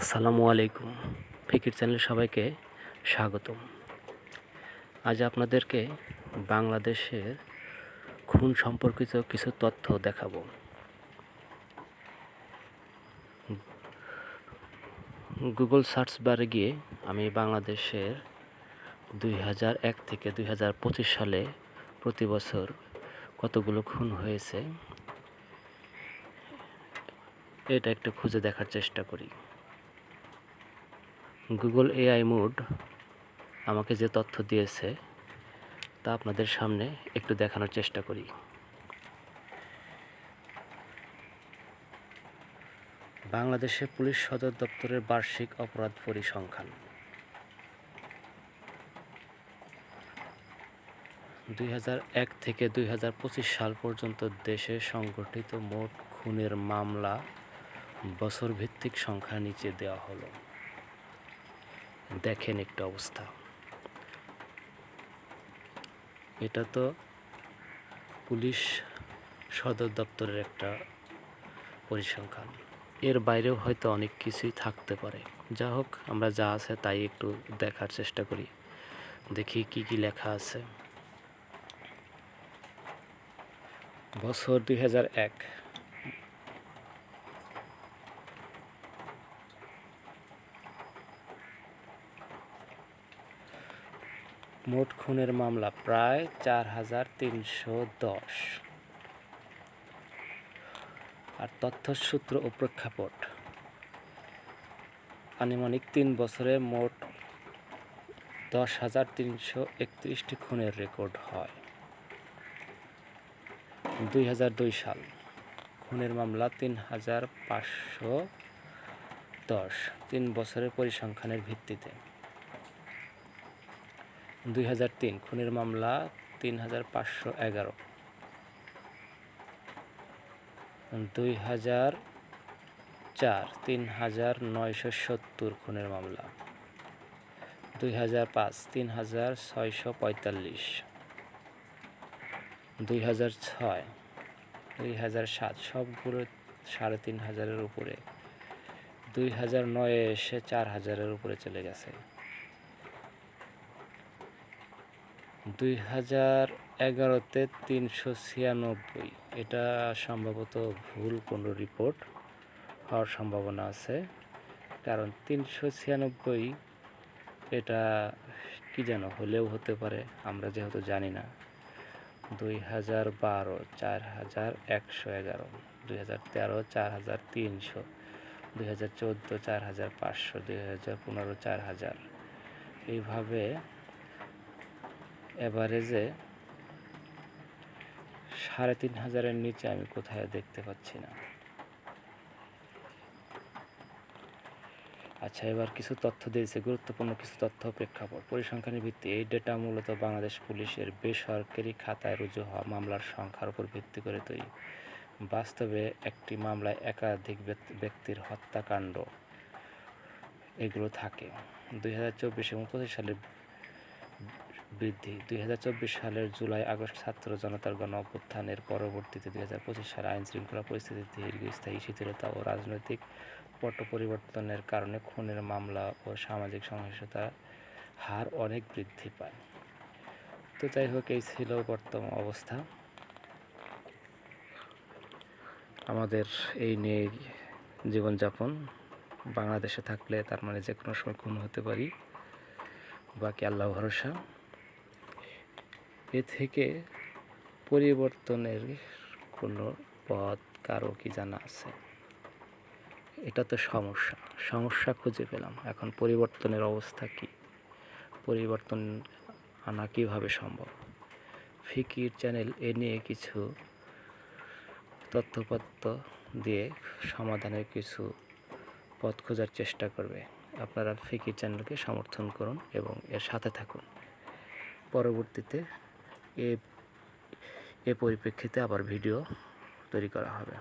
আসসালামু আলাইকুম। ফিকির চ্যানেলে সবাইকে স্বাগতম। আজ আপনাদেরকে বাংলাদেশের খুন সম্পর্কিত কিছু তথ্য দেখাবো। গুগল সার্চ বারে গিয়ে আমি বাংলাদেশের 2001 থেকে 2025 সালে প্রতি বছর কতগুলো খুন হয়েছে এটা একটু খুঁজে দেখার চেষ্টা করি। গুগল এআই মোড আমাকে যে তথ্য দিয়েছে তা আপনাদের সামনে একটু দেখানোর চেষ্টা করি। বাংলাদেশে পুলিশ সদর দপ্তরের বার্ষিক অপরাধ পরিসংখ্যান 2001 থেকে 2025 সাল পর্যন্ত দেশে সংঘটিত মোট খুনের মামলা বছর ভিত্তিক সংখ্যা নিচে দেওয়া হলো। দেখেন একটু অবস্থা। এটা তো পুলিশ সদর দপ্তরের একটা পরিসংখ্যান, এর বাইরেও হয়তো অনেক কিছুই থাকতে পারে। যা হোক, আমরা যা আছে তাই একটু দেখার চেষ্টা করি, দেখি কি কি লেখা আছে। বছর 2001, মোট খুনের মামলা প্রায় 4310। আর তথ্যসূত্র ও প্রেক্ষাপট, আনুমানিক 3 বছরে মোট 10,331টি খুনের রেকর্ড হয়। 2002 সাল, খুনের মামলা 3,510, 3 বছরের পরিসংখ্যানের ভিত্তিতে। 2003, খুনের মামলা 3,511। 2004, 3,970 খুনের মামলা। 2005, 3,645। 2006, 2007 সবগুলো 3,500-এর উপরে। 2009-এ এসে 4,000-এর উপরে চলে গেছে। 2011-তে 396, এটা সম্ভবত ভুল কোনো রিপোর্ট হওয়ার সম্ভাবনা আছে, কারণ 396 এটা কি যেন হলেও হতে পারে, আমরা যেহেতু জানি না। 2012, 4,111। 2013, 4,300। 2014, 4,500। 2015, 4,000। এইভাবে এভারেজে 3,500-এর নিচে আমি কোথায় দেখতে পাচ্ছি না। আচ্ছা, এবার কিছু তথ্য দিয়েছে, গুরুত্বপূর্ণ কিছু তথ্য প্রেক্ষাপট। পরিসংখ্যানের ভিত্তি, এই ডেটা মূলত বাংলাদেশ পুলিশের বেসরকারি খাতায় রুজু হওয়া মামলার সংখ্যার উপর ভিত্তি করে তৈরি। বাস্তবে একটি মামলায় একাধিক ব্যক্তির হত্যাকাণ্ড এগুলো থাকে। 2024 এবং 25 সালের বৃদ্ধি। 2024 সালের জুলাই আগস্ট ছাত্র জনতার গণ অভ্যুত্থানের পরবর্তীতে 2025 সালে আইন শৃঙ্খলা পরিস্থিতির দীর্ঘস্থায়ী শিথিলতা ও রাজনৈতিক পট পরিবর্তনের কারণে খুনের মামলা ও সামাজিক সহিংসতার হার অনেক বৃদ্ধি পায়। তো যাই হোক, এই ছিল বর্তমান অবস্থা। আমাদের এই নিয়ে জীবনযাপন। বাংলাদেশে থাকলে তার মানে যে কোনো সময় খুন হতে পারি, বাকি আল্লাহ ভরসা। এ থেকে পরিবর্তনের কোনো পথ কারো কি জানা আছে? এটা তো সমস্যা খুঁজে পেলাম, এখন পরিবর্তনের অবস্থা কি? পরিবর্তন আনা কীভাবে সম্ভব? ফিকির চ্যানেল এ নিয়ে কিছু তথ্যপত্র দিয়ে সমাধানের কিছু পথ খোঁজার চেষ্টা করবে। আপনারা ফিকির চ্যানেলকে সমর্থন করুন এবং এর সাথে থাকুন। পরবর্তীতে এ পরিপ্রেক্ষিতে আবার ভিডিও তৈরি করা হবে।